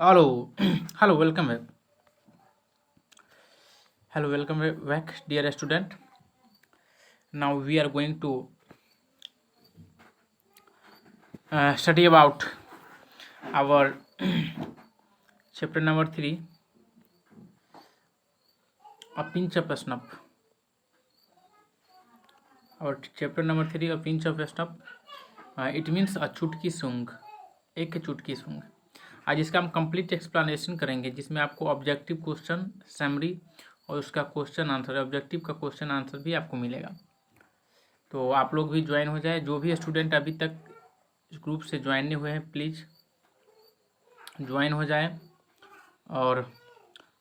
Hello, hello, welcome back. Hello, welcome back, dear student. Now we are going to study about our chapter number 3, a pinch of snuff. Our chapter number 3, a pinch of snuff. It means a चुटकी सूंघ, एक चुटकी सूंघ. आज इसका हम complete explanation करेंगे, जिसमें आपको ऑब्जेक्टिव क्वेश्चन समरी और उसका क्वेश्चन आंसर, ऑब्जेक्टिव का क्वेश्चन आंसर भी आपको मिलेगा. तो आप लोग भी ज्वाइन हो जाए. जो भी स्टूडेंट अभी तक इस ग्रुप से ज्वाइन नहीं हुए हैं, प्लीज़ ज्वाइन हो जाए. और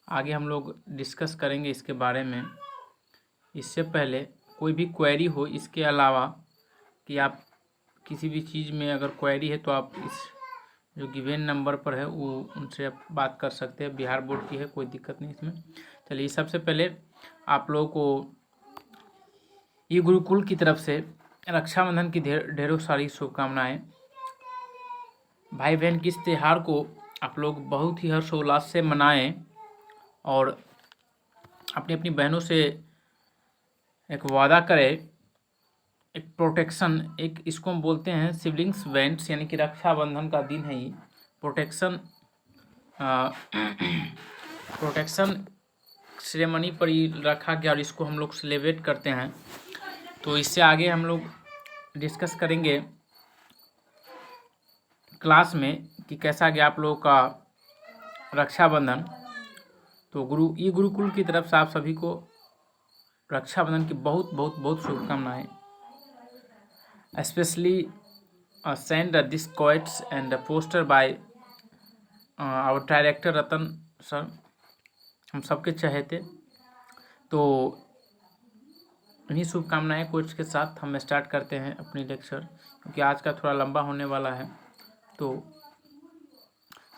आगे हम लोग डिस्कस करेंगे इसके बारे में. इससे पहले कोई भी क्वेरी हो, इसके अलावा कि आप किसी भी चीज़ में अगर क्वेरी है तो आप इस जो गिवन नंबर पर है वो उनसे आप बात कर सकते हैं. बिहार बोर्ड की है, कोई दिक्कत नहीं इसमें. चलिए, सबसे पहले आप लोगों को ये गुरुकुल की तरफ से रक्षाबंधन की ढेरों सारी शुभकामनाएं. भाई बहन की इस त्यौहार को आप लोग बहुत ही हर्षोल्लास से मनाएं और अपनी अपनी बहनों से एक वादा करें, एक प्रोटेक्शन, एक इसको हम बोलते हैं सिबलिंग्स वेंट्स, यानी कि रक्षाबंधन का दिन है ये. प्रोटेक्शन सेरेमनी पर ही रखा गया और इसको हम लोग सेलिब्रेट करते हैं. तो इससे आगे हम लोग डिस्कस करेंगे क्लास में कि कैसा गया आप लोगों का रक्षाबंधन. तो ये गुरुकुल की तरफ से आप सभी को रक्षाबंधन की बहुत बहुत बहुत शुभकामनाएं. Specially send this quotes and poster by our director Ratan sir, हम सबके चहेते. तो इन्हीं शुभकामनाएं कोच के साथ हम स्टार्ट करते हैं अपनी लेक्चर, क्योंकि आज का थोड़ा लंबा होने वाला है. तो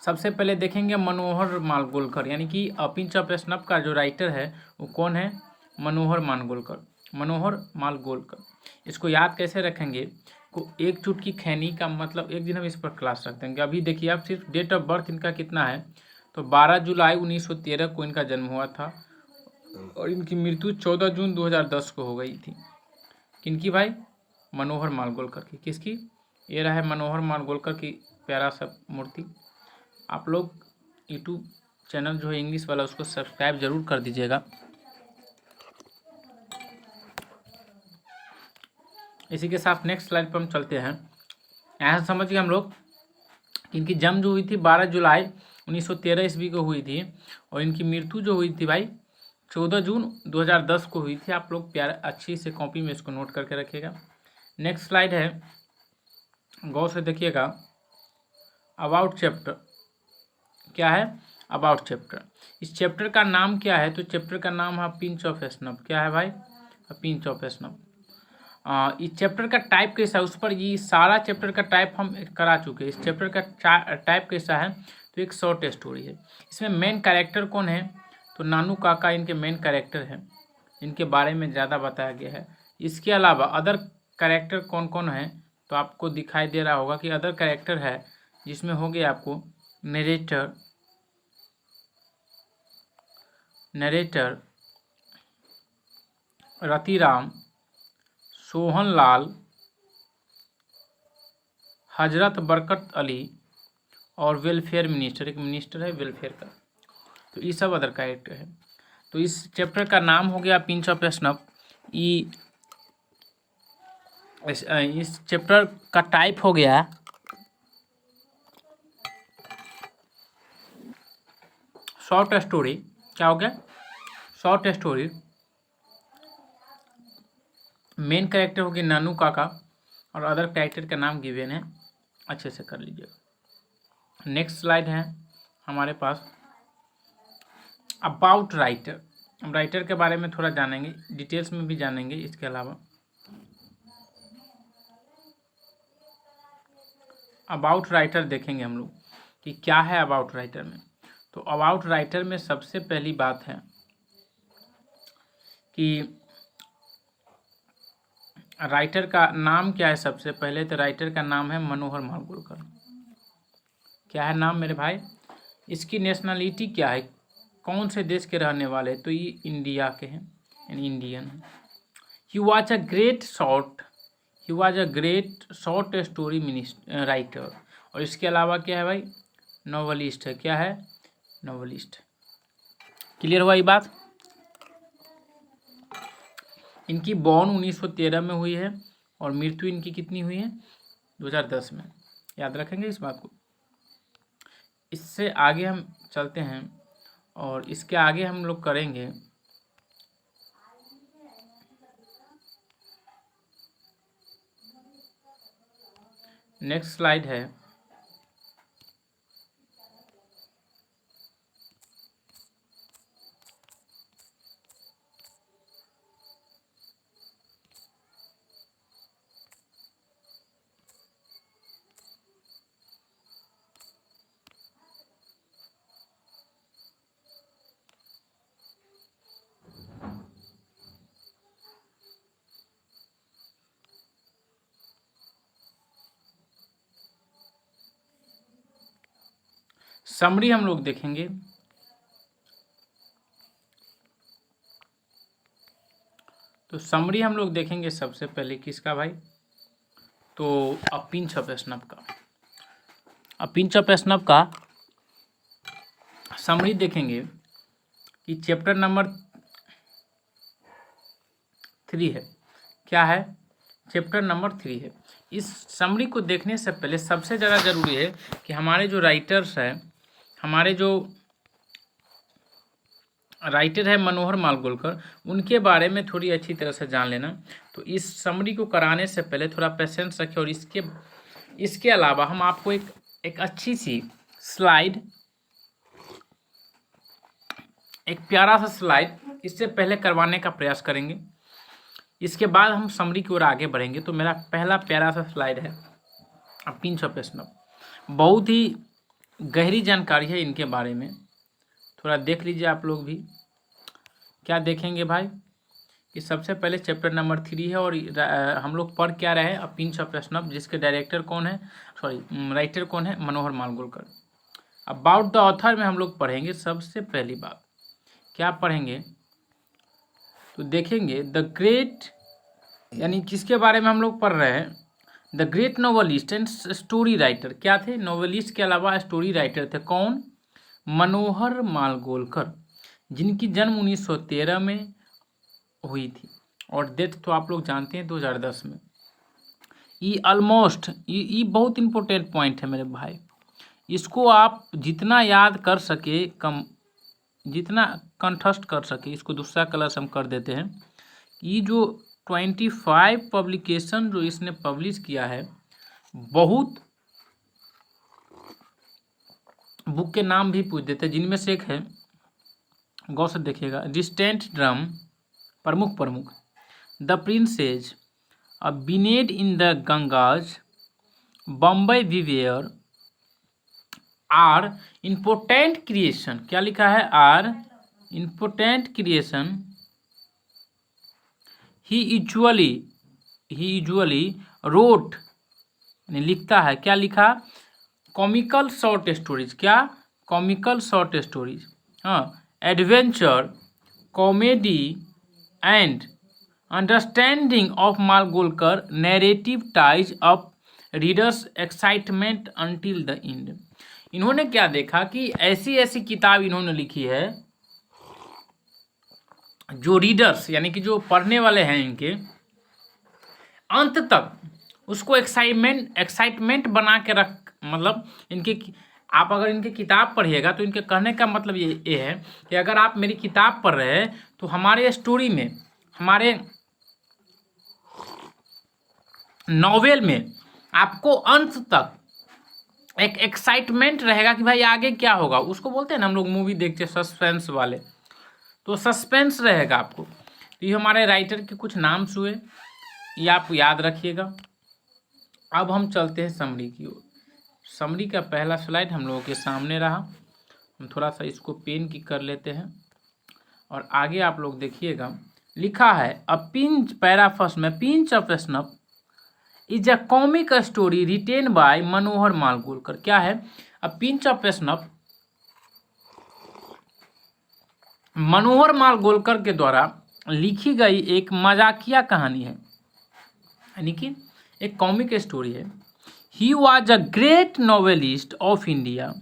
सबसे पहले देखेंगे मनोहर मालगोलकर, यानी कि अ पिंच ऑफ स्नफ का जो राइटर है वो कौन है? मनोहर मालगोलकर. मनोहर मालगोलकर. इसको याद कैसे रखेंगे? को एक चुटकी खैनी का मतलब एक दिन हम इस पर क्लास रख देंगे. अभी देखिए आप, सिर्फ डेट ऑफ बर्थ इनका कितना है, तो 12 जुलाई 1913 को इनका जन्म हुआ था और इनकी मृत्यु 14 जून 2010 को हो गई थी. किनकी भाई? मनोहर मालगोलकर की. किसकी? ये रहा है मनोहर मालगोलकर की प्यारा सा मूर्ति. आप लोग यूट्यूब चैनल जो है इंग्लिश वाला, उसको सब्सक्राइब जरूर कर दीजिएगा. इसी के साथ नेक्स्ट स्लाइड पर हम चलते हैं. यहाँ समझ गए हम लोग कि इनकी जन्म जो हुई थी 12 जुलाई 1913 ईस्वी को हुई थी और इनकी मृत्यु जो हुई थी भाई 14 जून 2010 को हुई थी. आप लोग प्यार अच्छी से कॉपी में इसको नोट करके रखिएगा. नेक्स्ट स्लाइड है, गौर से देखिएगा. अबाउट चैप्टर क्या है? About chapter. इस चैप्टर का नाम क्या है? तो चैप्टर का नाम है पिंच ऑफ स्नफ. क्या है भाई? Pinch of snuff. इस चैप्टर का टाइप कैसा है, उस पर ये सारा चैप्टर का टाइप हम करा चुके हैं. इस चैप्टर का टाइप कैसा है? तो एक शॉर्ट स्टोरी है. इसमें मेन कैरेक्टर कौन है? तो नानू काका इनके मेन कैरेक्टर हैं. इनके बारे में ज़्यादा बताया गया है. इसके अलावा अदर कैरेक्टर कौन कौन है? तो आपको दिखाई दे रहा होगा कि अदर कैरेक्टर है, जिसमें हो गया आपको नरेटर रतिराम, सोहनलाल, हजरत बरकत अली और वेलफेयर मिनिस्टर. एक मिनिस्टर है वेलफेयर का. तो ये सब अदर कैरेक्टर है. तो इस चैप्टर का नाम हो गया पिंच ऑफ स्नफ. इस चैप्टर का टाइप हो गया शॉर्ट स्टोरी. क्या हो गया? Short story. मेन कैरेक्टर हो गया नानू काका और अदर कैरेक्टर का नाम गिवन है. अच्छे से कर लीजिएगा. नेक्स्ट स्लाइड है हमारे पास अबाउट राइटर. हम राइटर के बारे में थोड़ा जानेंगे, डिटेल्स में भी जानेंगे. इसके अलावा अबाउट राइटर देखेंगे हम लोग कि क्या है अबाउट राइटर में. तो अबाउट राइटर में सबसे पहली बात है कि राइटर का नाम क्या है. सबसे पहले तो राइटर का नाम है मनोहर मालगोलकर. क्या है नाम मेरे भाई? इसकी नेशनलिटी क्या है, कौन से देश के रहने वाले, तो ये इंडिया के हैं, यानी इंडियन है। He was a great short story writer. और इसके अलावा क्या है भाई, नॉवलिस्ट है। क्या है, नॉवलिस्ट। क्लियर हुआ ये बात। इनकी बॉर्न 1913 में हुई है और मृत्यु इनकी कितनी हुई है, 2010 में। याद रखेंगे इस बात को। इससे आगे हम चलते हैं और इसके आगे हम लोग करेंगे नेक्स्ट स्लाइड है समरी। हम लोग देखेंगे तो समरी हम लोग देखेंगे सबसे पहले किसका भाई, तो अ पिंच ऑफ स्नफ का। अ पिंच ऑफ स्नफ का समरी देखेंगे कि चैप्टर नंबर 3 है। क्या है, चैप्टर नंबर 3 है। इस समरी को देखने से पहले सबसे ज़्यादा ज़रूरी है कि हमारे जो राइटर्स हैं, हमारे जो राइटर है मनोहर मालगोलकर, उनके बारे में थोड़ी अच्छी तरह से जान लेना। तो इस समरी को कराने से पहले थोड़ा पेशेंस रखें। और इसके अलावा हम आपको एक अच्छी सी स्लाइड, एक प्यारा सा स्लाइड इससे पहले करवाने का प्रयास करेंगे। इसके बाद हम समरी की ओर आगे बढ़ेंगे। तो मेरा पहला प्यारा सा स्लाइड है अ पिंच ऑफ स्नफ। बहुत ही गहरी जानकारी है इनके बारे में, थोड़ा देख लीजिए आप लोग भी। क्या देखेंगे भाई कि सबसे पहले चैप्टर नंबर 3 है और हम लोग पढ़ क्या रहे हैं, अ पिंच ऑफ स्नफ, जिसके डायरेक्टर कौन है, राइटर कौन है, मनोहर मालगोलकर। अबाउट द ऑथर में हम लोग पढ़ेंगे सबसे पहली बात। क्या पढ़ेंगे, तो देखेंगे द ग्रेट, यानी किसके बारे में हम लोग पढ़ रहे हैं, the great novelist and story writer. क्या थे, नॉवलिस्ट के अलावा स्टोरी राइटर थे। कौन, मनोहर मालगोलकर, जिनकी जन्म 1913 में हुई थी और डेथ तो आप लोग जानते हैं 2010 में। ये बहुत इंपॉर्टेंट पॉइंट है मेरे भाई। इसको आप जितना याद कर सके, जितना कंठस्थ कर सके, इसको दूसरा कलर से हम कर देते हैं। ये जो 25 पब्लिकेशन जो इसने पब्लिश किया है, बहुत बुक के नाम भी पूछ देते हैं, जिनमें से एक है, गौर से देखिएगा, डिस्टेंट ड्रम, प्रमुख, the princes, a bend in the Ganges, Bombay beware, are important creation. क्या लिखा है, are important creation. He usually wrote, लिखता है, क्या लिखा, कॉमिकल शॉर्ट स्टोरीज। क्या, कॉमिकल शॉर्ट स्टोरीज, हाँ, adventure, comedy and understanding of Malgonkar narrative ties up readers excitement until the end. इन्होंने क्या देखा कि ऐसी ऐसी किताब इन्होंने लिखी है जो रीडर्स, यानी कि जो पढ़ने वाले हैं, इनके अंत तक उसको एक्साइटमेंट बना के रख, मतलब इनके, आप अगर इनकी किताब पढ़िएगा तो इनके कहने का मतलब ये है कि अगर आप मेरी किताब पढ़ रहे हैं तो हमारे स्टोरी में, हमारे नॉवेल में आपको अंत तक एक एक्साइटमेंट रहेगा कि भाई आगे क्या होगा। उसको बोलते हैं ना हम लोग मूवी देखते हैं सस्पेंस वाले, तो सस्पेंस रहेगा आपको। तो ये हमारे राइटर के कुछ नाम हुए, ये आप याद रखिएगा। अब हम चलते हैं समरी की ओर। समरी का पहला स्लाइड हम लोगों के सामने रहा। हम थोड़ा सा इसको पेन की कर लेते हैं और आगे आप लोग देखिएगा, लिखा है अ पिंच, पैरा फर्स्ट में, pinch of snuff is a comic story written by Manohar Malgonkar. क्या है, a pinch of snuff Manohar Malgonkar के द्वारा लिखी गई एक मजाकिया कहानी है, यानी कि एक कॉमिक स्टोरी है। He was a great novelist of India.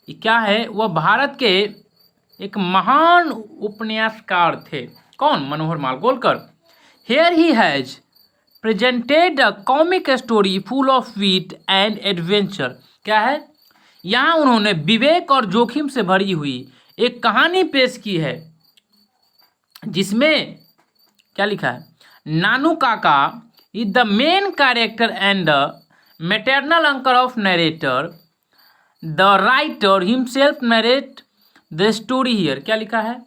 ये क्या है? वह भारत के एक महान उपन्यासकार थे। कौन? Manohar Malgonkar. Here he has presented a comic story full of wit and adventure. क्या है? यहाँ उन्होंने विवेक और जोखिम से भरी हुई एक कहानी पेश की है, जिसमें क्या लिखा है? नानू काका is the main character and the maternal uncle of narrator. The writer himself narrate the story here. क्या लिखा है?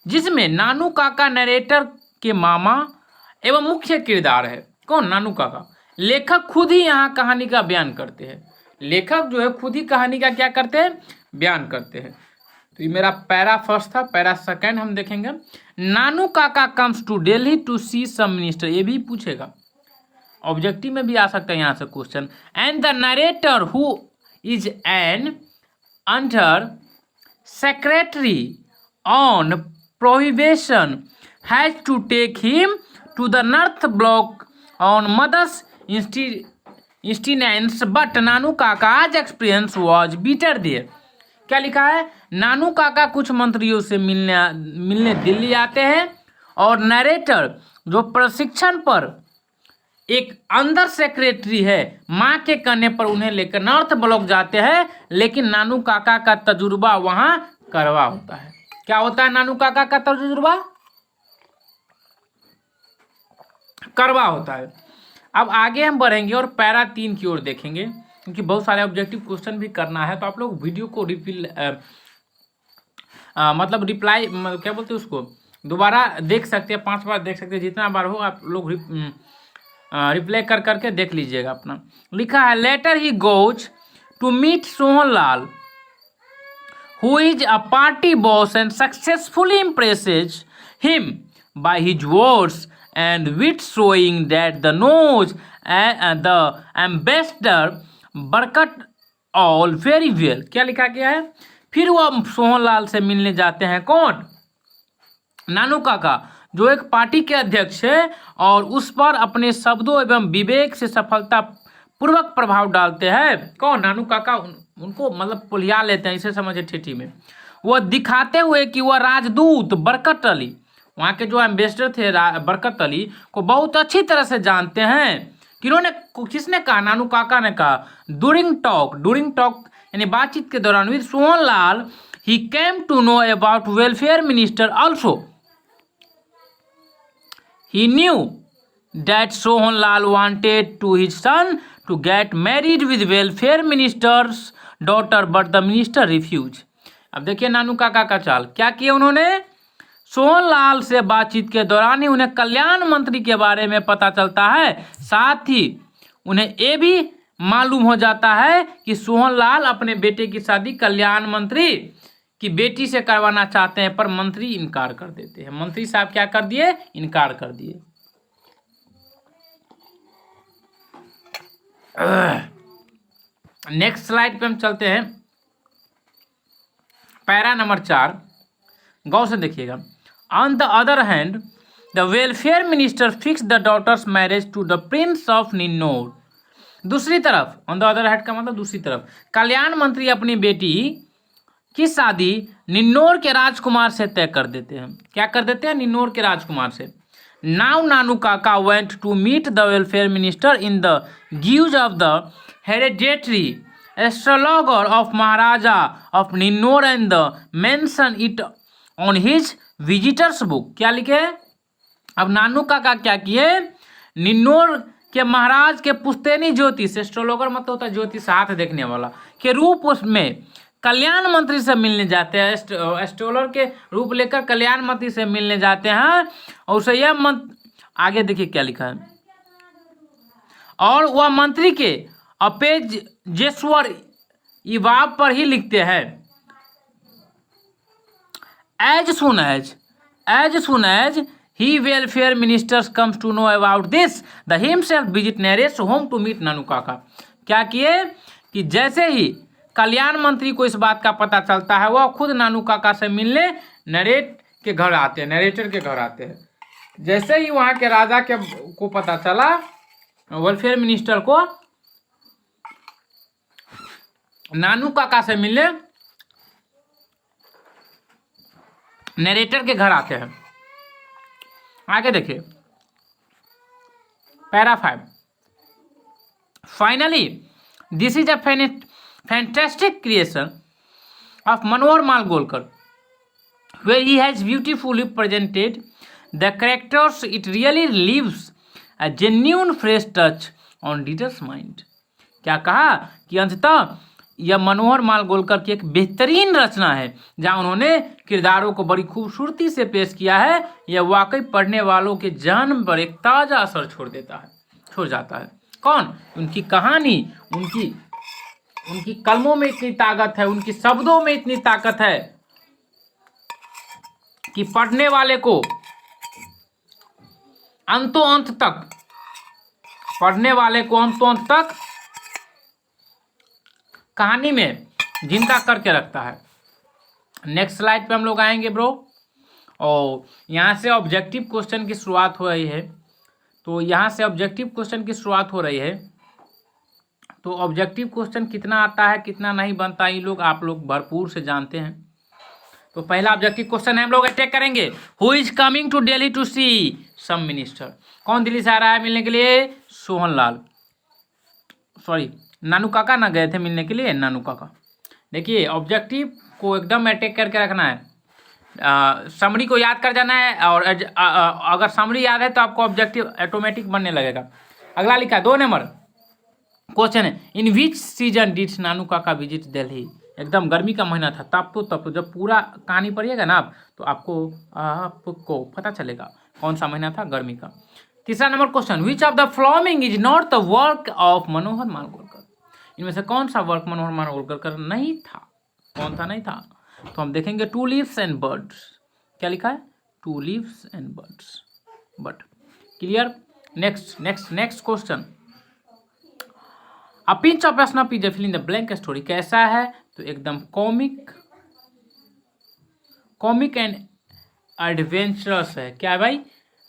जिसमें नानू काका नरेटर के मामा एवं मुख्य किरदार है। कौन? नानू काका। लेखक खुद ही यहाँ कहानी का बयान करते हैं। लेखक जो है खुद ही कहानी का क्या करते हैं? बयान करते हैं। तो ये मेरा पैरा फर्स्ट था। पैरा सेकंड हम देखेंगे। Nanu Kaka comes to Delhi to see some minister. ये भी पूछेगा, ऑब्जेक्टिव में भी आ सकता है यहाँ से question. And the narrator who is an under secretary on prohibition has to take him to the north block on mother's insistence but Nanu Kaka's experience was bitter there. क्या लिखा है? नानू काका कुछ मंत्रियों से मिलने दिल्ली आते हैं और नरेटर जो प्रशिक्षण पर एक अंदर सेक्रेटरी है, माँ के कहने पर उन्हें लेकर नॉर्थ ब्लॉक जाते हैं, लेकिन नानू काका का तजुर्बा वहां करवा होता है। क्या होता है? नानू काका का तजुर्बा करवा होता है। अब आगे हम बढ़ेंगे और पैरा 3 की ओर देखेंगे, क्योंकि बहुत सारे ऑब्जेक्टिव क्वेश्चन भी करना है। तो आप लोग वीडियो को मतलब रिप्लाई क्या बोलते हैं उसको, दोबारा देख सकते हैं, 5 बार देख सकते हैं, जितना बार हो आप लोग रिप्लाई कर करके देख लीजिएगा अपना। लिखा है letter he goes to meet Sohanlal who is a party boss and successfully impresses him by his words and wit, showing that the nose and the ambassador बरकत all very well। क्या लिखा गया है? फिर वह सोहनलाल से मिलने जाते हैं। कौन? नानू काका, जो एक पार्टी के अध्यक्ष है और उस पर अपने शब्दों एवं विवेक से सफलता पूर्वक प्रभाव डालते हैं। कौन? नानू काका उनको मतलब पुलिया लेते हैं, इसे समझे ठेठी में। वह दिखाते हुए कि वह राजदूत बरकत अली, वहाँ के जो एम्बेसडर थे बरकत अली को बहुत अच्छी तरह से जानते हैं। किसने कहा? नानू काका ने कहा। डूरिंग टॉक यानी बातचीत के दौरान with Sohanlal he came to know about welfare minister also. He knew that Sohanlal wanted to his son to get married with welfare minister's daughter but the minister refused। अब देखिए नानू काका का चाल। क्या किया उन्होंने? सोहनलाल से बातचीत के दौरान ही उन्हें कल्याण मंत्री के बारे में पता चलता है। साथ ही उन्हें ये भी मालूम हो जाता है कि सोहनलाल अपने बेटे की शादी कल्याण मंत्री की बेटी से करवाना चाहते हैं, पर मंत्री इनकार कर देते हैं। मंत्री साहब क्या कर दिए? इनकार कर दिए। नेक्स्ट स्लाइड पे हम चलते हैं। पैरा नंबर 4 गौर से देखिएगा। On the other hand the welfare minister fix the daughter's marriage to the prince of Ninnaur. दूसरी तरफ, ऑन द अदर हैंड का मतलब दूसरी तरफ, कल्याण मंत्री अपनी बेटी की शादी निन्नौर के राजकुमार से तय कर देते हैं। क्या कर देते हैं? निन्नौर के राजकुमार से। Now Nanu Kaka went to meet the welfare minister in the guise of the hereditary astrologer of Maharaja of Ninnor and mention it on his visitors book। क्या लिखे? अब नानू काका क्या किए? निन्नौर के महाराज के पुश्तैनी ज्योतिष, एस्ट्रोलॉगर मतलब होता है ज्योतिष, हाथ देखने वाला, के रूप उसमें कल्याण मंत्री से मिलने जाते हैं। एस्ट्रोलर के रूप लेकर कल्याण मंत्री से मिलने जाते हैं। और उसे यह आगे देखिए क्या लिखा है। और वह मंत्री के अपेजेश्वर इवाब पर ही लिखते हैं। As soon as he welfare ministers comes to know about this the himself visit Naresh home to meet Nanu Kaka. क्या किए कि जैसे ही कल्याण मंत्री को इस बात का पता चलता है, वह खुद नानू काका से मिलने नरेटर के घर आते हैं। जैसे ही वहां के राजा को पता चला, वेलफेयर मिनिस्टर को नानू काका से मिलने नरेटर के घर आते हैं। आगे देखिए para 5। Finally this is a fantastic creation of Manohar Malgolkar, where he has beautifully presented the characters. It really leaves a genuine fresh touch on reader's mind. क्या कहा कि अंततः यह मनोहर मालगोलकर की एक बेहतरीन रचना है जहां उन्होंने किरदारों को बड़ी खूबसूरती से पेश किया है। यह वाकई पढ़ने वालों के जहन पर एक ताजा असर छोड़ जाता है। कौन? उनकी कहानी, उनकी कलमों में इतनी ताकत है, उनकी शब्दों में इतनी ताकत है कि पढ़ने वाले को अंतों अंत तक कहानी में जिंदा करके रखता है। नेक्स्ट स्लाइड पे हम लोग आएंगे ब्रो, और यहाँ से ऑब्जेक्टिव क्वेश्चन की शुरुआत हो रही है। तो ऑब्जेक्टिव क्वेश्चन कितना आता है कितना नहीं बनता है, ये लोग आप लोग भरपूर से जानते हैं। तो पहला ऑब्जेक्टिव क्वेश्चन है, हम लोग अटैक करेंगे। Who is coming to Delhi to see some minister? कौन दिल्ली से आ रहा है मिलने के लिए? नानू काका ना गए थे मिलने के लिए, नानू काका। देखिए ऑब्जेक्टिव को एकदम अटैक करके रखना है, समरी को याद कर जाना है, और अगर समरी याद है तो आपको ऑब्जेक्टिव ऑटोमेटिक बनने लगेगा। अगला लिखा है 2 नंबर क्वेश्चन है, इन विच season did Nanu Kaka visit Delhi? एकदम गर्मी का महीना था, तब तो जब पूरा कहानी पढ़िएगा ना आप, तो आपको पता चलेगा कौन सा महीना था, गर्मी का। तीसरा number question, which of the following is not the work of Manohar Malgonkar? इनमें से कौन सा वर्क मनोहर मालगोलकर नहीं था? कौन सा नहीं था? तो हम देखेंगे 2 लीव्स एंड बर्ड्स। क्या लिखा है? 2 leaves and birds. But clear? Next question, A pinch of snap is a fill in the blank story. कैसा है? तो एकदम कॉमिक एंड एडवेंचरस है। क्या है भाई?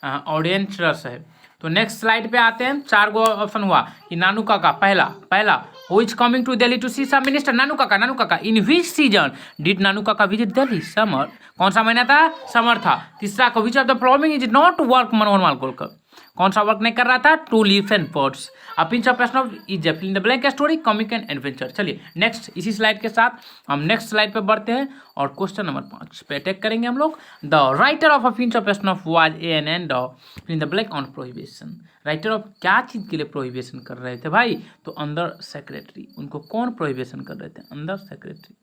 एडवेंचरस है। तो नेक्स्ट स्लाइड पे आते हैं। 4 गो ऑप्शन हुआ कि नानू काका पहला who is coming to Delhi to see some minister? Nanu Kaka. In which season did Nanu Kaka visit Delhi? Summer. कौन सा महीना था? समर था। तीसरा को which of the following is not work Manohar Malgonkar? कौन सा वर्क नहीं कर रहा था? 2 leaves and birds. A pinch of snuff is fill in the blank story, comic and adventure. चलिए नेक्स्ट, इसी स्लाइड के साथ हम नेक्स्ट स्लाइड पे बढ़ते हैं और क्वेश्चन नंबर 5 पे अटैक करेंगे हम लोग। The writer of a pinch of snuff was an fill in the blank on prohibition. Writer of क्या चीज के लिए प्रोहिबिशन कर रहे थे भाई? तो अंदर सेक्रेटरी। उनको कौन प्रोहिबिशन कर रहे थे? अंदर सेक्रेटरी।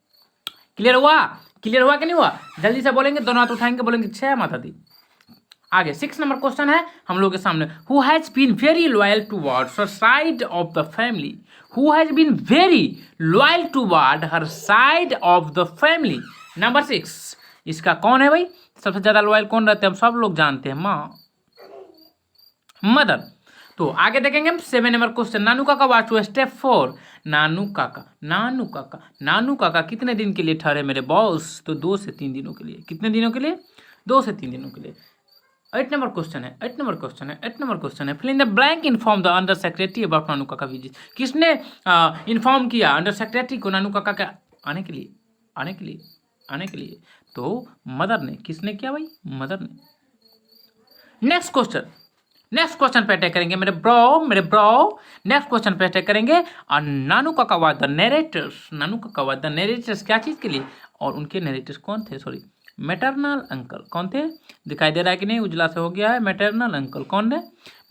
क्लियर हुआ कि नहीं हुआ? जल्दी से बोलेंगे, दोनों हाथ उठाएंगे, बोलेंगे 6 माता दी। आगे 6 नंबर क्वेश्चन है हम लोग के सामने, who has been very loyal towards her side of the family? Who has been very loyal toward her side of the family? Number 6, इसका कौन है भाई? सबसे ज्यादा लॉयल कौन रहते हैं? हम सब लोग जानते हैं, मदर। तो आगे देखेंगे हम 7 नंबर क्वेश्चन, नानू काका वाच स्टेप 4। नानू काका कितने दिन के लिए ठहरे मेरे बॉस? तो 2 से 3 दिनों के लिए। कितने दिनों के लिए? 2 से 3 दिनों के लिए। 8 नंबर क्वेश्चन है, fill in the blank, inform the under secretary about Nanu Kaka visit. किसने इन्फॉर्म किया अंडर सेक्रेटरी को नानू काका के आने के लिए? तो मदर ने। किसने किया भाई? मदर ने। नेक्स्ट क्वेश्चन पे अटैक करेंगे मेरे ब्रो। नेक्स्ट क्वेश्चन पे अटैक करेंगे, और नानू काका वाज द नरेटर्स क्या चीज के लिए? और उनके नरेटर्स कौन थे? Maternal uncle. कौन थे? दिखाई दे रहा है कि नहीं? उजला से हो गया है। मैटरनल अंकल कौन है?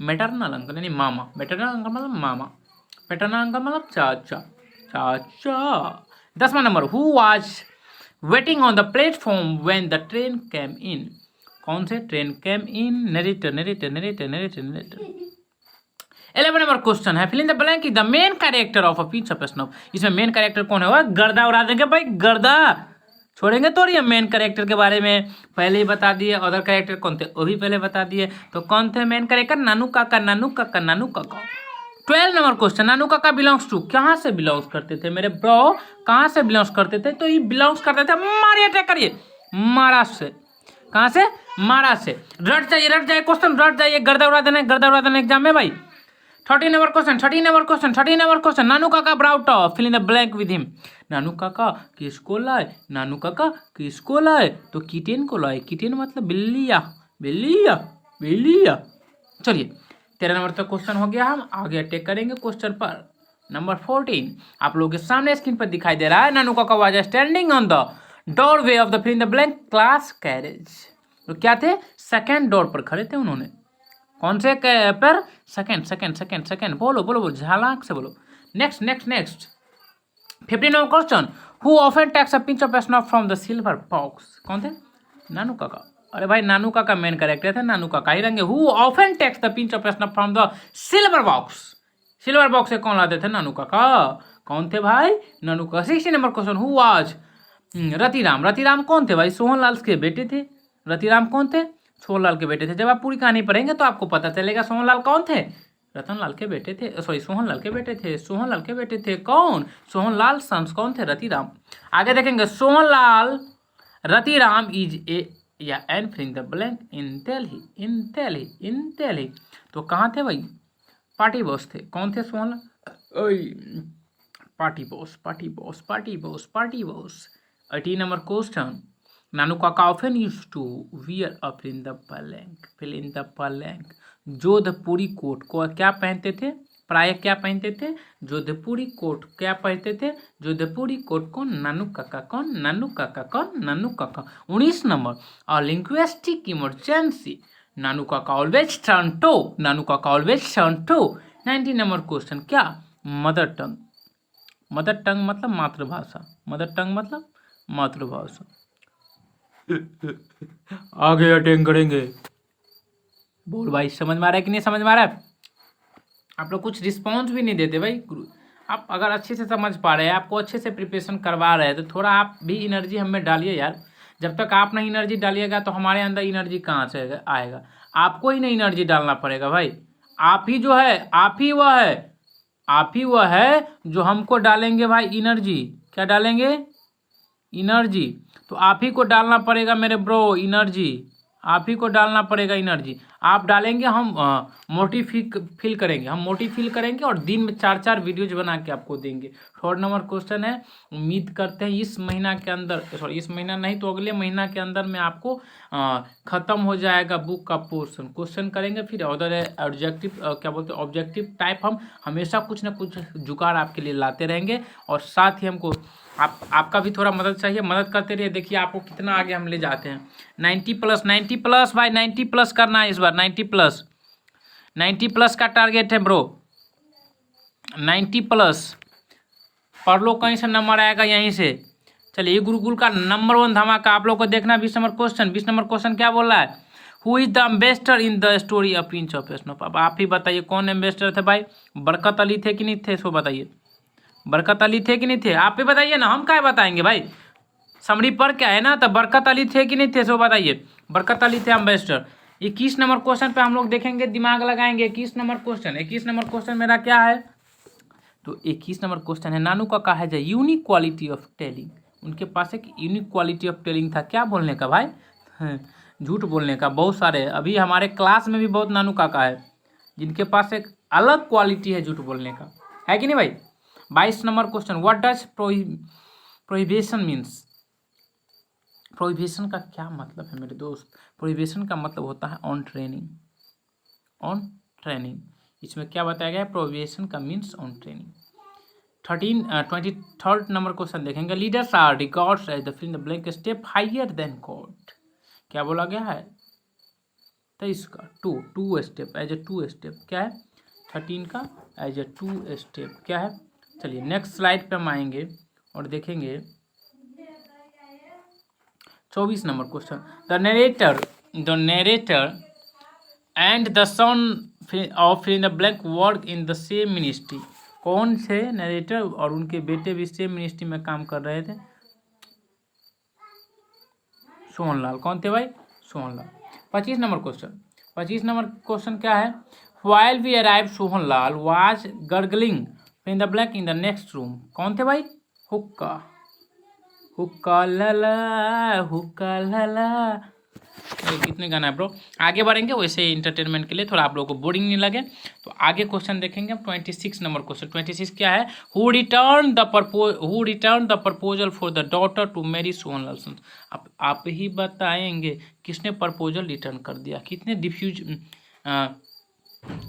मैटरनल अंकल यानी मामा। मैटरनल अंकल मतलब मामा, पैटर्नल अंकल मतलब चाचा। 10वां number, who was waiting on the platform when the train came in? कौन से? Train came in, narrator. 11 number question है, fill in the blank is the main character of a pinch of snuff. इसमें main character कौन है? गर्दा उड़ा देंगे भाई, गर्दा छोड़ेंगे तो ये मेन कैरेक्टर के बारे में पहले ही बता दिए। अदर कैरेक्टर कौन थे वो भी पहले बता दिए। तो कौन थे मेन कैरेक्टर? नानू काका। 12 नंबर क्वेश्चन, नानू काका बिलोंग्स टू, कहाँ से बिलोंग्स करते थे मेरे ब्रो? कहाँ से बिलोंग्स करते थे? तो ये बिलोंग्स करते थे, मारिए अटैक करिए, महाराष्ट्र से। कहाँ से? महाराष्ट्र से। रट जाइए क्वेश्चन, रट जाइए, गर्दा उड़ा देना एग्जाम में भाई। 13 number question, Nanu Kaka brought fill in the blank with him. Nanu Kaka किसको लाए? तो किटेन को लाए। किटेन मतलब बिल्लिया। चलिए 13 नंबर तक क्वेश्चन हो गया। हम आगे अटैक करेंगे क्वेश्चन पर नंबर 14। आप लोगों के सामने स्क्रीन पर दिखाई दे रहा है, Nanu Kaka was standing on the doorway of the fill in the blank class carriage. तो क्या थे? सेकेंड डोर पर खड़े थे उन्होंने। कौन से पर? सेकेंड। बोलो झालाक से बोलो। Next 15 number question, who often takes a pinch of snuff from the silver box. कौन थे? नानू काका। अरे भाई नानू काका मेन कैरेक्टर थे, नानू काका ही रहेंगे। Who often takes the pinch of snuff from the silver box. Silver box से कौन लाते थे? नानू काका। कौन थे भाई? नानू काका। 16 number question, who was Ratiram कौन थे भाई? सोहनलाल के बेटे थे। रतिराम कौन थे? सोहनलाल के बेटे थे। जब आप पूरी कहानी पढ़ेंगे तो आपको पता चलेगा सोहनलाल कौन थे। रतनलाल के बेटे थे, सॉरी सोहनलाल के बेटे थे। कौन? सोहनलाल सन्स कौन थे? रतिराम। आगे देखेंगे, सोहनलाल रतिराम इज ए या an fill in the blank in Delhi. तो कहाँ थे भाई? पार्टी बॉस थे। कौन थे? Sohanlal party boss. 18 number question, Nanu Kaka often used to wear a fill in the blank. Jodhpuri coat को क्या पहनते थे? प्राय क्या पहनते थे? जोधपुरी कोट क्या पहनते थे? जोधपुरी कोट कौन? नानू काका। कौन? Nanu Kaka. 19 number, a linguistic emergency, Nanu Kaka always turn to. 19 number question, क्या? मदर टंग मतलब मातृभाषा। आगे अटेंड करेंगे। बोल भाई, समझ में आ रहा है कि नहीं समझ में आ रहा है? आप लोग कुछ रिस्पॉन्स भी नहीं देते भाई। आप अगर अच्छे से समझ पा रहे हैं, आपको अच्छे से प्रिपरेशन करवा रहे हैं, तो थोड़ा आप भी एनर्जी हमें डालिए यार। जब तक आप नहीं एनर्जी डालिएगा तो हमारे अंदर एनर्जी कहाँ से आएगा? आपको ही नहीं एनर्जी डालना पड़ेगा भाई। आप ही वह है जो हमको डालेंगे भाई एनर्जी। क्या डालेंगे? एनर्जी। तो आप ही को डालना पड़ेगा मेरे ब्रो एनर्जी। आप ही को डालना पड़ेगा एनर्जी। आप डालेंगे, हम फील करेंगे और दिन में 4 वीडियोज बना के आपको देंगे। 3rd नंबर क्वेश्चन है, उम्मीद करते हैं इस महीना के अंदर, सॉरी इस महीना नहीं तो अगले महीना के अंदर में आपको ख़त्म हो जाएगा बुक का पोर्शन। क्वेश्चन करेंगे, फिर अदर ऑब्जेक्टिव टाइप हम हमेशा कुछ ना कुछ जुगाड़ आपके लिए लाते रहेंगे। और साथ ही हमको आपका भी थोड़ा मदद चाहिए, मदद करते रहिए। देखिए आपको कितना आगे हम ले जाते हैं। 90 प्लस भाई, 90 प्लस करना है इस बार। 90 प्लस का टारगेट है ब्रो। 90 प्लस पढ़ लो, कहीं से नंबर आएगा यहीं से। चलिए गुरुकुल का नंबर 1 धमाका आप लोग को देखना। 20 नंबर क्वेश्चन क्या बोल रहा है? Who is the ambassador in the story of prince of snuff. अब आप ही बताइए कौन एम्बेसडर थे भाई? बरकत अली थे कि नहीं थे? सो बताइए, बरकत अली थे कि नहीं थे? आप ही बताइए ना, हम क्या बताएंगे भाई? समरी पर क्या है ना, तो बरकत अली थे कि नहीं थे? सो बताइए। बरकत अली थे एम्बेसडर। 21 नंबर क्वेश्चन पे हम लोग देखेंगे, दिमाग लगाएंगे। 21 नंबर क्वेश्चन मेरा क्या है? तो 21 नंबर क्वेश्चन है, नानू का है जो यूनिक क्वालिटी ऑफ टेलिंग। उनके पास एक यूनिक क्वालिटी ऑफ टेलिंग था। क्या बोलने का भाई? झूठ बोलने का। बहुत सारे अभी हमारे क्लास में भी बहुत नानू काका है जिनके पास एक अलग क्वालिटी है झूठ बोलने का, है कि नहीं भाई? 22 number question, what does prohibition means. Prohibition का क्या मतलब है मेरे दोस्त? प्रोहिबिशन का मतलब होता है ऑन ट्रेनिंग। इसमें क्या बताया गया है? प्रोहिबिशन का means on training. 23rd number question देखेंगे, leaders are records as the fill in the blank step higher than god. क्या बोला गया है? 23 का two step, as a 2 step. क्या है? 13 का एज ए 2 स्टेप। क्या है? चलिए नेक्स्ट स्लाइड पे हम आएंगे और देखेंगे 24 number question, the narrator and the son of fill in the blank work in the same ministry. कौन से? नरेटर और उनके बेटे भी सेम मिनिस्ट्री में काम कर रहे थे। सोहनलाल। कौन थे भाई? सोहनलाल। 25 नंबर क्वेश्चन क्या है? While we arrive Sohanlal was gargling in the blank in the next room. कौन थे भाई? हुक्का। हुक्का लला हुक्का लला। कितने गाना है ब्रो। आगे बढ़ेंगे वैसे इंटरटेनमेंट के लिए, थोड़ा आप लोगों को बोरिंग नहीं लगे तो आगे क्वेश्चन देखेंगे हम। 26 नंबर क्वेश्चन। 26 क्या है? Who return the proposal for the daughter to marry Sonlal Singh. आप ही बताएंगे किसने प्रपोजल रिटर्न कर दिया, कितने डिफ्यूज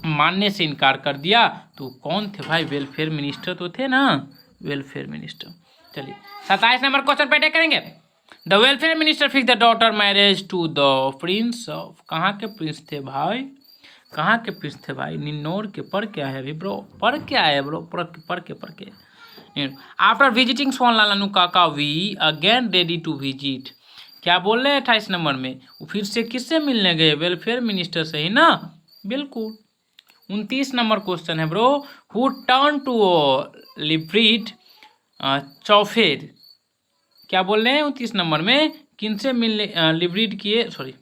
मानने से इनकार कर दिया। तो कौन थे भाई? वेलफेयर मिनिस्टर तो थे ना, वेलफेयर मिनिस्टर। चलिए 27 नंबर क्वेश्चन पे अटैक करेंगे। The welfare minister fix the daughter marriage to the prince of. कहाँ के प्रिंस थे भाई? कहाँ के प्रिंस थे भाई? निन्नौर के। पर क्या है अभी ब्रो? पर क्या है ब्रो? पर के after visiting Sonlal Anukaka we again ready to visit. क्या बोल रहे हैं 28 नंबर में? वो फिर से किससे मिलने गए? वेलफेयर मिनिस्टर से ही ना, बिल्कुल। 29 नंबर क्वेश्चन है ब्रो। हु टर्न टू लिब्रिट चौफेर। क्या बोल रहे हैं 29 नंबर में? किनसे मिलने लिब्रिट किए? सॉरी,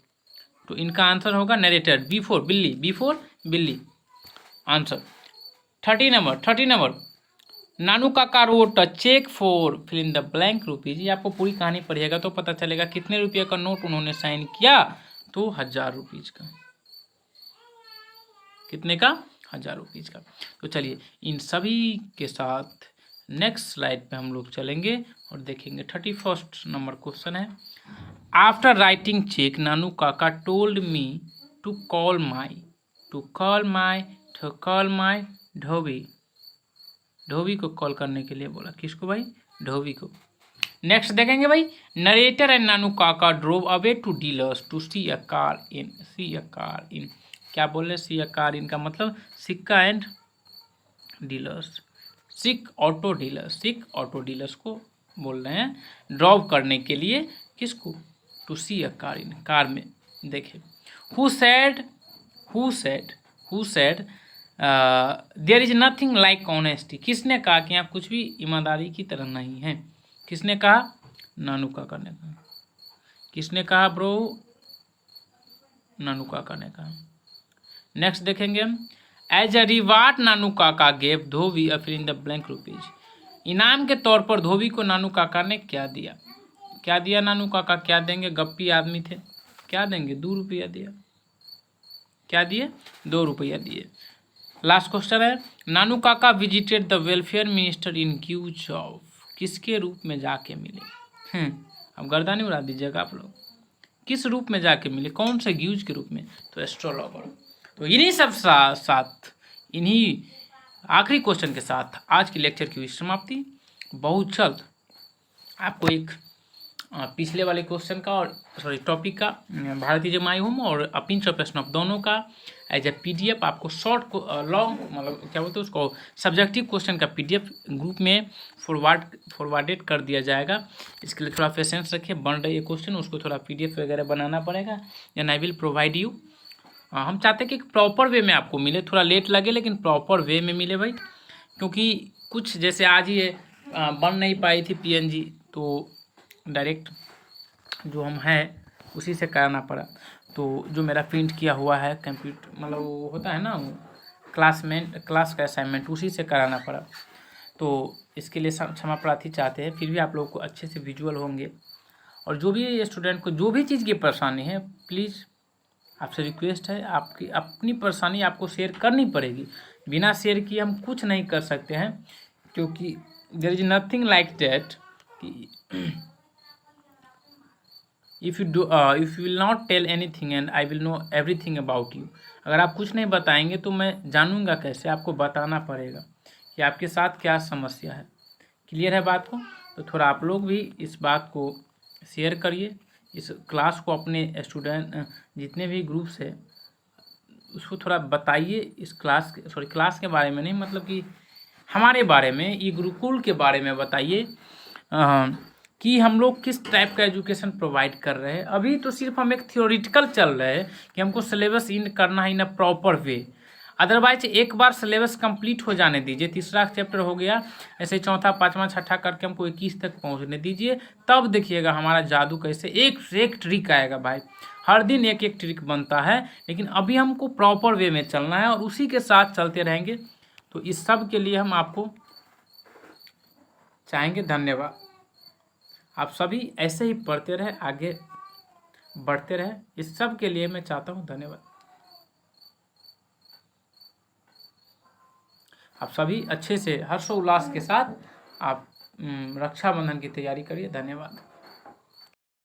तो इनका आंसर होगा नरेटर, बिफोर बिल्ली answer. 30 number Nanu Kaka wrote cheque for fill in the blank rupees. ये आपको पूरी कहानी पढ़िएगा तो पता चलेगा कितने रुपये का नोट उन्होंने साइन किया। तो 1000 रुपीज का। कितने का? 1000 रुपीज का। तो चलिए इन सभी के साथ नेक्स्ट स्लाइड पे हम लोग चलेंगे और देखेंगे। 31 नंबर क्वेश्चन है। After writing check Nanu Kaka told me to call my dhobi को कॉल करने के लिए बोला। किसको भाई? ढोवी को। नेक्स्ट देखेंगे भाई। Narrator and Nanu Kaka drove away to dealers to see a car in. क्या बोल रहे? सी अ कार इन का मतलब सिक्का and dealers, sick auto dealers को बोल रहे हैं ड्रॉव करने के लिए। किसको? To see a car in, car में। देखिए who said there is nothing like honesty. किसने कहा कि यहाँ कुछ भी ईमानदारी की तरह नहीं है? किसने कहा? नानू काका ने कहा। किसने कहा ब्रो? नानू काका ने कहा। नेक्स्ट देखेंगे हम। As a reward Nanu Kaka gave dhobi a fill in the blank rupees. इनाम के तौर पर धोबी को नानू काका ने क्या दिया? क्या दिया नानू काका? क्या देंगे? गप्पी आदमी थे। क्या देंगे? 2 रुपया दिया। क्या दिए? 2 रुपया दिए। लास्ट क्वेश्चन है। नानू काका visited the welfare minister in gives of. किसके रूप में जाके मिले? अब गर्दानी उड़ा दीजिएगा आप लोग। किस रूप में जाके मिले? कौन से ग्यूज के रूप में? तो एस्ट्रोलॉगर। तो इन्हीं सब साथ इन्हीं आखिरी क्वेश्चन के साथ आज की लेक्चर की हुई समाप्ति। बहुत जल्द आपको एक पिछले वाले क्वेश्चन का और टॉपिक का भारतीय जो माई होम और पिंच ऑफ प्रश्न दोनों का एज ए PDF आपको शॉर्ट लॉन्ग मतलब क्या बोलते हैं उसको सब्जेक्टिव क्वेश्चन का PDF ग्रुप में फॉरवर्डेड कर दिया जाएगा। इसके लिए थोड़ा पेशेंस रखिए। बन रही है क्वेश्चन, उसको थोड़ा PDF वगैरह बनाना पड़ेगा। And I will provide you. हम चाहते हैं कि प्रॉपर वे में आपको मिले, थोड़ा लेट लगे लेकिन प्रॉपर वे में मिले भाई। क्योंकि कुछ जैसे आज ही बन नहीं पाई थी PNG, तो डायरेक्ट जो हम हैं उसी से कराना पड़ा। तो जो मेरा प्रिंट किया हुआ है कंप्यूटर मतलब वो होता है ना क्लास का असाइनमेंट, उसी से कराना पड़ा। तो इसके लिए क्षमा प्रार्थी चाहते हैं। फिर भी आप लोगों को अच्छे से विजुअल होंगे। और जो भी स्टूडेंट को जो भी चीज़ की परेशानी है, प्लीज़ आपसे रिक्वेस्ट है, आपकी अपनी परेशानी आपको शेयर करनी पड़ेगी। बिना शेयर किए हम कुछ नहीं कर सकते हैं। क्योंकि there is nothing like that कि if you will not tell anything and I will know everything about you. अगर आप कुछ नहीं बताएंगे तो मैं जानूंगा कैसे? आपको बताना पड़ेगा कि आपके साथ क्या समस्या है। क्लियर है बात को? तो थोड़ा आप लोग भी इस बात को शेयर करिए। इस क्लास को अपने स्टूडेंट जितने भी ग्रुप्स है उसको थोड़ा बताइए। इस क्लास के बारे में नहीं, मतलब कि हमारे बारे में, ई गुरुकुल के बारे में बताइए कि हम लोग किस टाइप का एजुकेशन प्रोवाइड कर रहे हैं। अभी तो सिर्फ हम एक थियोरिटिकल चल रहे हैं कि हमको सिलेबस इन करना है इन अ प्रॉपर वे। अदरवाइज एक बार सिलेबस कंप्लीट हो जाने दीजिए। 3रा चैप्टर हो गया, ऐसे 4था 5वां 6ठा करके हमको 21 तक पहुंचने दीजिए। तब देखिएगा हमारा जादू कैसे एक से एक ट्रिक आएगा भाई। हर दिन एक एक ट्रिक बनता है, लेकिन अभी हमको प्रॉपर वे में चलना है और उसी के साथ चलते रहेंगे। तो इस सब के लिए हम आपको चाहेंगे धन्यवाद। आप सभी ऐसे ही पढ़ते रहे, आगे बढ़ते रहे। इस सब के लिए मैं चाहता हूँ धन्यवाद। आप सभी अच्छे से हर्षोल्लास के साथ आप रक्षाबंधन की तैयारी करिए। धन्यवाद।